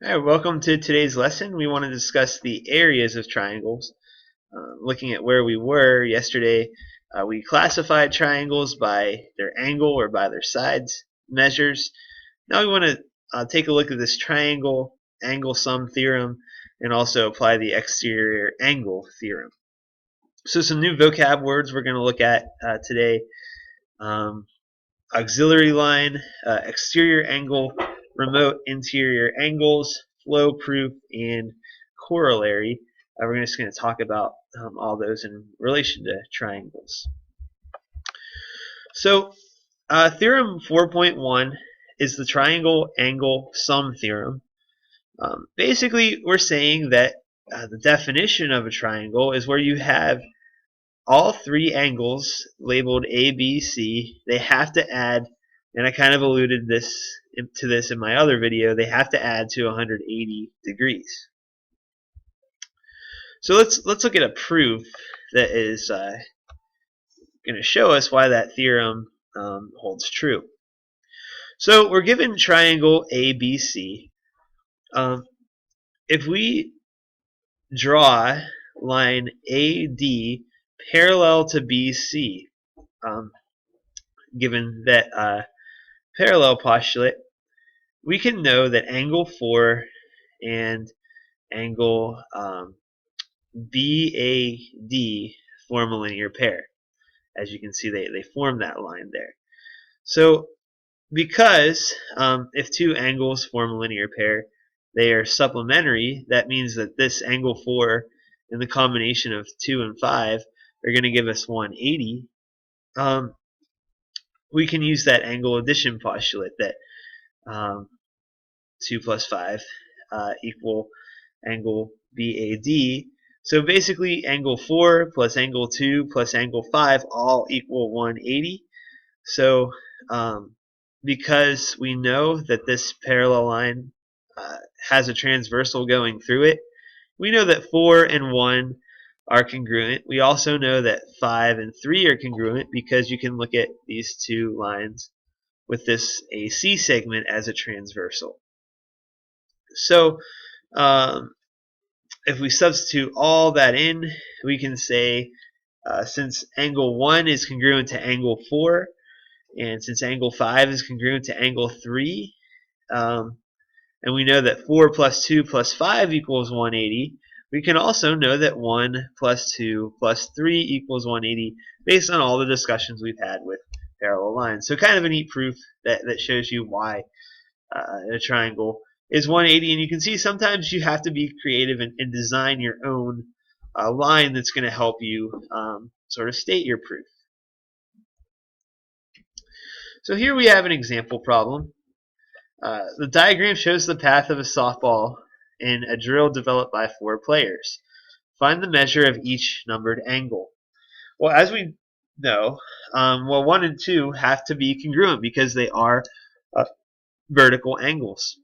All right, welcome to today's lesson. We want to discuss the areas of triangles. Looking at where we were yesterday, we classified triangles by their angle or by their sides measures. Now we want to take a look at this triangle angle sum theorem and also apply the exterior angle theorem. So some new vocab words we're going to look at today. Um, Auxiliary line, exterior angle, remote interior angles, flow proof, and corollary. We're just going to talk about all those in relation to triangles. So theorem 4.1 is the triangle angle sum theorem. Basically, we're saying that the definition of a triangle is where you have all three angles labeled A, B, C. They have to add, and I kind of alluded to this in my other video, they have to add to 180 degrees. So let's look at a proof that is going to show us why that theorem holds true. So we're given triangle ABC. If we draw line AD parallel to BC, given that parallel postulate, we can know that angle 4 and angle BAD form a linear pair. As you can see, they form that line there. So because if two angles form a linear pair, they are supplementary, that means that this angle 4 and the combination of 2 and 5 are going to give us 180. We can use that angle addition postulate that 2 plus 5 equal angle BAD. So basically angle 4 plus angle 2 plus angle 5 all equal 180. So because we know that this parallel line has a transversal going through it, we know that 4 and 1 are congruent. We also know that 5 and 3 are congruent because you can look at these two lines with this AC segment as a transversal. So if we substitute all that in, we can say since angle 1 is congruent to angle 4, and since angle 5 is congruent to angle 3, and we know that 4 plus 2 plus 5 equals 180, we can also know that 1 plus 2 plus 3 equals 180 based on all the discussions we've had with parallel lines. So kind of a neat proof that shows you why a triangle is 180. And you can see sometimes you have to be creative and design your own line that's going to help you sort of state your proof. So here we have an example problem. The diagram shows the path of a softball in a drill developed by 4 players. Find the measure of each numbered angle. Well, as we know, 1 and 2 have to be congruent because they are vertical angles.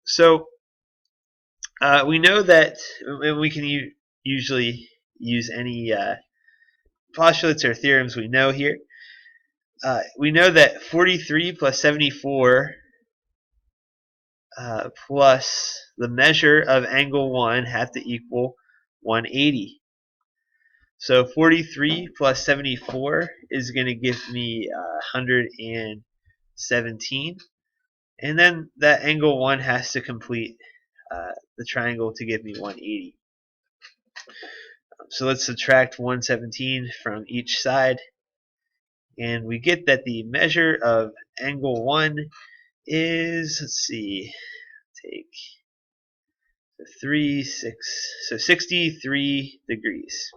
So we know that, and we can usually use any postulates or theorems we know here. We know that 43 plus 74 plus the measure of angle 1 have to equal 180. So 43 plus 74 is going to give me 117. And then that angle 1 has to complete the triangle to give me 180. So let's subtract 117 from each side. And we get that the measure of angle 1 is, let's see, take 63 degrees.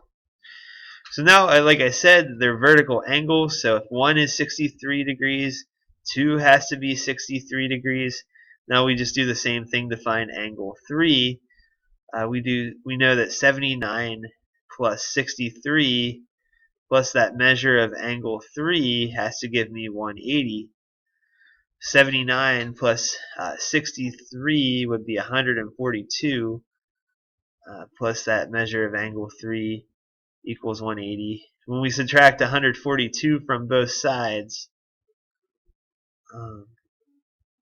So now, like I said, they're vertical angles. So if 1 is 63 degrees, 2 has to be 63 degrees. Now we just do the same thing to find angle 3. We know that 79 plus 63 plus that measure of angle 3 has to give me 180. 79 plus 63 would be 142 plus that measure of angle 3 equals 180. When we subtract 142 from both sides,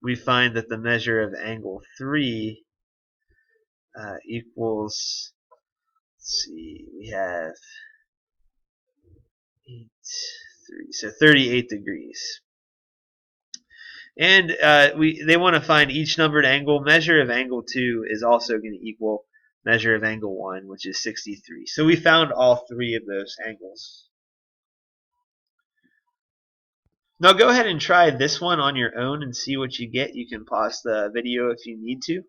we find that the measure of angle 3 equals, let's see, we have 8, 3, so 38 degrees. And they want to find each numbered angle. Measure of angle 2 is also going to equal measure of angle 1, which is 63. So we found all three of those angles. Now go ahead and try this one on your own and see what you get. You can pause the video if you need to.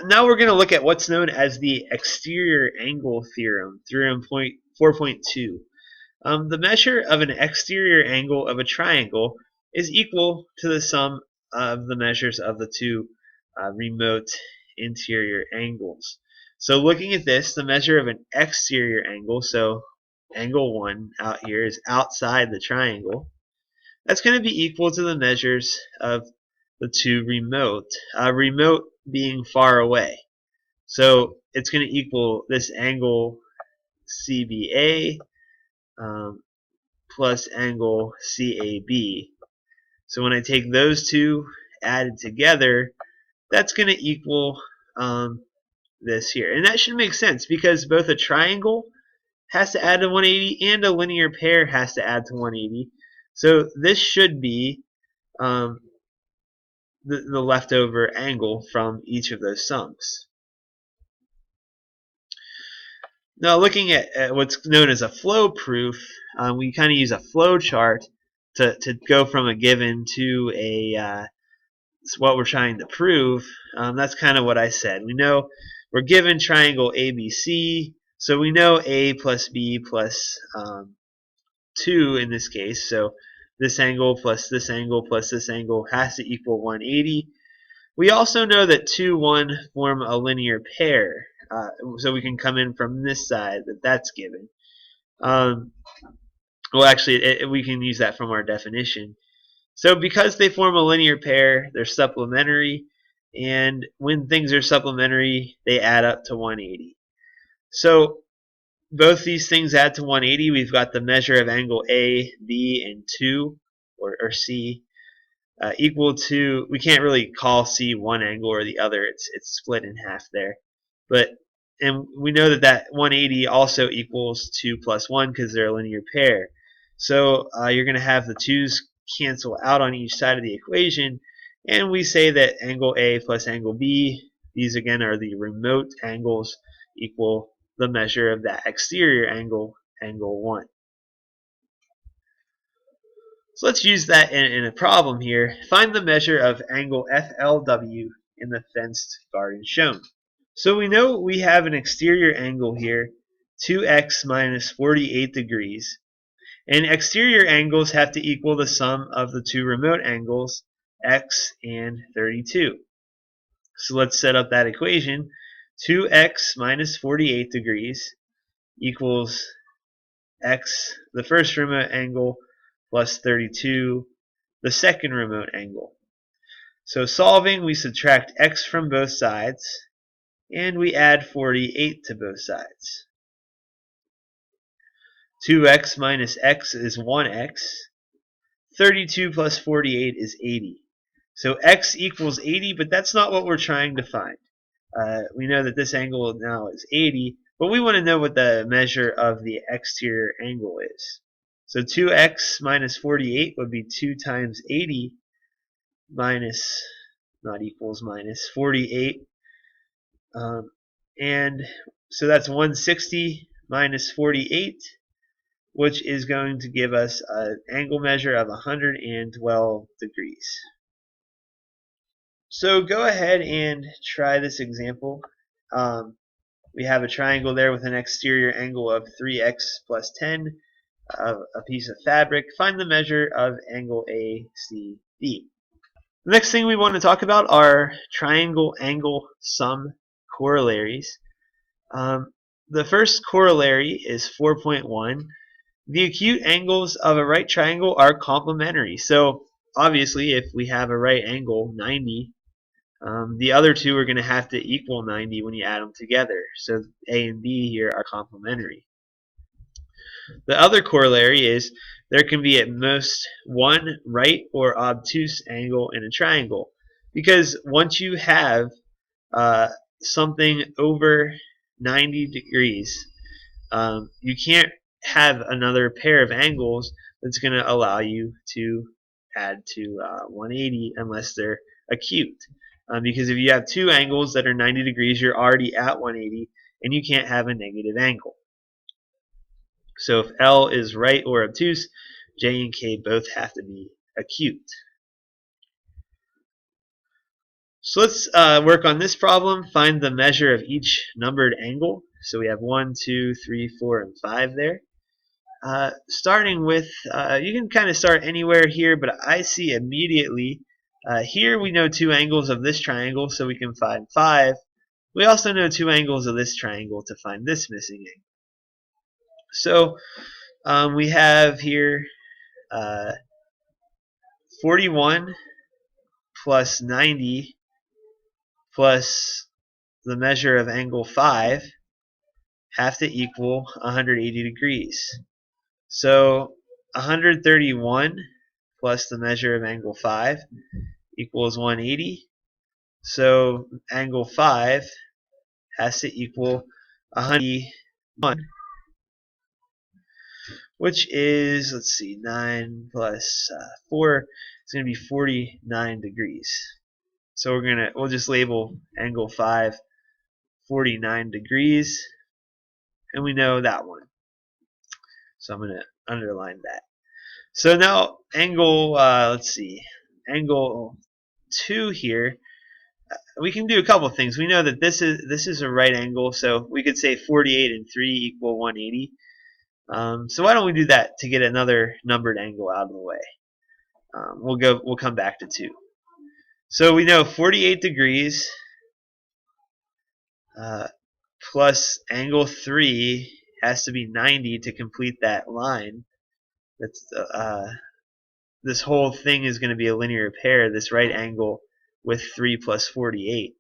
Now we're going to look at what's known as the exterior angle theorem, Theorem 4.2. The measure of an exterior angle of a triangle is equal to the sum of the measures of the two remote interior angles. So looking at this, the measure of an exterior angle, so angle 1 out here is outside the triangle, that's going to be equal to the measures of the two remote, remote being far away. So it's going to equal this angle CBA plus angle CAB. So when I take those two added together, that's going to equal this here. And that should make sense because both a triangle has to add to 180 and a linear pair has to add to 180. So this should be the leftover angle from each of those sums. Now looking at what's known as a flow proof, we kind of use a flow chart to go from a given to a what we're trying to prove. That's kind of what I said. We know we're given triangle ABC, so we know A plus B plus 2 in this case. So this angle plus this angle plus this angle has to equal 180. We also know that 2, 1 form a linear pair, so we can come in from this side that's given. Well, actually, we can use that from our definition. So because they form a linear pair, they're supplementary, and when things are supplementary, they add up to 180. So both these things add to 180. We've got the measure of angle A, B, and 2, or C, equal to, we can't really call C one angle or the other. It's split in half there. And we know that 180 also equals 2 plus 1 because they're a linear pair. So you're going to have the 2's cancel out on each side of the equation, and we say that angle A plus angle B, these again are the remote angles, equal the measure of that exterior angle, angle 1. So let's use that in a problem here. Find the measure of angle FLW in the fenced garden shown. So we know we have an exterior angle here, 2x minus 48 degrees. And exterior angles have to equal the sum of the two remote angles, x and 32. So let's set up that equation. 2x minus 48 degrees equals x, the first remote angle, plus 32, the second remote angle. So solving, we subtract x from both sides, and we add 48 to both sides. 2x minus x is 1x. 32 plus 48 is 80. So x equals 80, but that's not what we're trying to find. We know that this angle now is 80, but we want to know what the measure of the exterior angle is. So 2x minus 48 would be 2 times 80 minus, not equals, minus 48. And so that's 160 minus 48, which is going to give us an angle measure of 112 degrees. So go ahead and try this example. We have a triangle there with an exterior angle of 3x plus 10, a piece of fabric. Find the measure of angle ACB. The next thing we want to talk about are triangle angle sum corollaries. The first corollary is 4.1. The acute angles of a right triangle are complementary. So obviously if we have a right angle, 90, the other two are going to have to equal 90 when you add them together. So A and B here are complementary. The other corollary is there can be at most one right or obtuse angle in a triangle. Because once you have something over 90 degrees, you can't have another pair of angles that's going to allow you to add to 180 unless they're acute. Because if you have two angles that are 90 degrees, you're already at 180, and you can't have a negative angle. So if L is right or obtuse, J and K both have to be acute. So let's work on this problem. Find the measure of each numbered angle. So we have 1, 2, 3, 4, and 5 there. Starting with, you can kind of start anywhere here, but I see immediately, here we know two angles of this triangle, so we can find 5. We also know two angles of this triangle to find this missing angle. So we have here 41 plus 90 plus the measure of angle 5 have to equal 180 degrees. So 131 plus the measure of angle 5 equals 180. So angle 5 has to equal 181, which is, let's see, 9 plus 4 is going to be 49 degrees. So we'll just label angle 5 49 degrees, and we know that one. So I'm going to underline that. So now angle, let's see, angle 2 here, we can do a couple things. We know that this is a right angle, so we could say 48 and 3 equal 180. So why don't we do that to get another numbered angle out of the way? We'll come back to 2. So we know 48 degrees plus angle 3 has to be 90 to complete that line. That's this whole thing is going to be a linear pair, this right angle with 3 plus 48.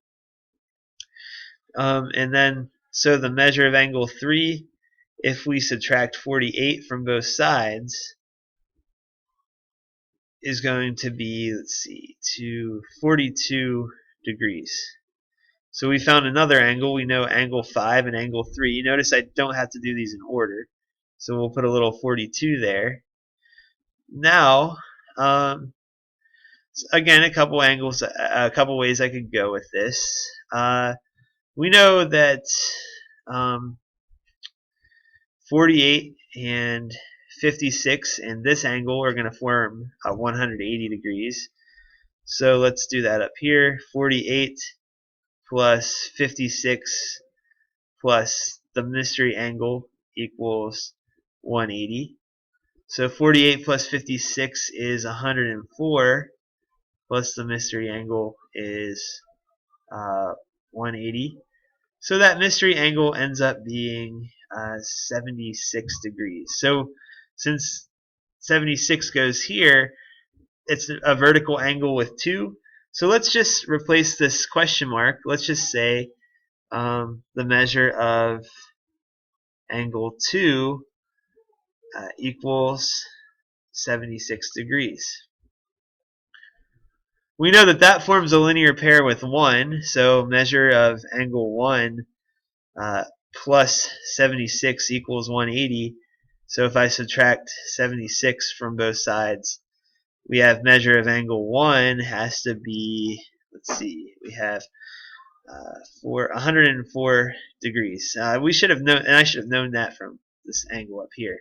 And then, so the measure of angle 3, if we subtract 48 from both sides, is going to be, let's see, 42 degrees. So we found another angle. We know angle 5 and angle 3. Notice I don't have to do these in order. So we'll put a little 42 there. Now, again, a couple angles, a couple ways I could go with this. We know that 48 and 56 and this angle are going to form 180 degrees. So let's do that up here. 48 plus 56 plus the mystery angle equals 180. So 48 plus 56 is 104, plus the mystery angle is 180. So that mystery angle ends up being 76 degrees. So since 76 goes here, it's a vertical angle with 2. So let's just replace this question mark. Let's just say the measure of angle 2 equals 76 degrees. We know that that forms a linear pair with 1, so measure of angle 1 plus 76 equals 180. So if I subtract 76 from both sides, we have measure of angle 1 has to be, let's see, we have 104 degrees. We should have known, and I should have known that from this angle up here.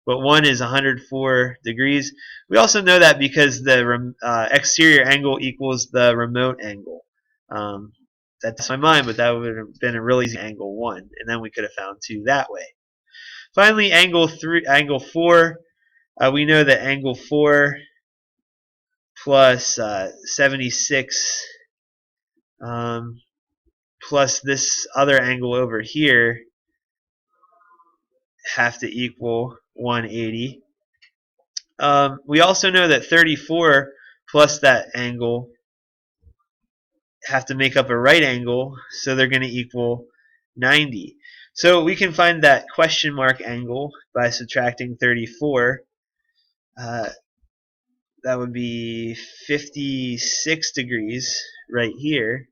But 1 is 104 degrees. We also know that because the exterior angle equals the remote angle. That's my mind, but that would have been a really easy angle 1, and then we could have found 2 that way. Finally, angle 4. We know that angle 4 plus 76 plus this other angle over here have to equal 180. We also know that 34 plus that angle have to make up a right angle, so they're going to equal 90. So we can find that question mark angle by subtracting 34. That would be 56 degrees right here.